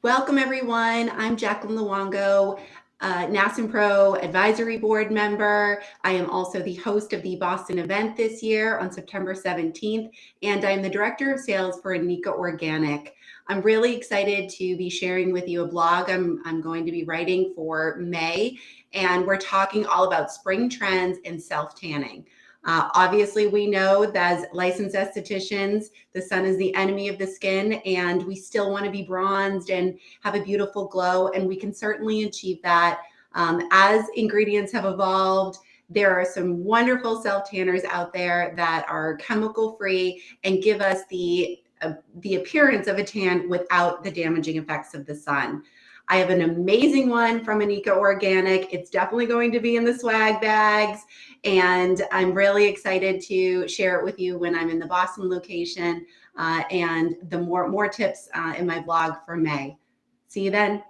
Welcome, everyone. I'm Jacqueline Luongo, NASM Pro Advisory Board member. I am also the host of the Boston event this year on September 17th, and I'm the Director of Sales for Anika Organic. I'm really excited to be sharing with you a blog I'm going to be writing for May, and we're talking all about spring trends in self-tanning. Obviously, we know that as licensed estheticians, the sun is the enemy of the skin, and we still want to be bronzed and have a beautiful glow, and we can certainly achieve that. As ingredients have evolved, there are some wonderful self-tanners out there that are chemical-free and give us the appearance of a tan without the damaging effects of the sun. I have an amazing one from Anika Organic. It's definitely going to be in the swag bags, and I'm really excited to share it with you when I'm in the Boston location, and the more tips in my blog for May. See you then.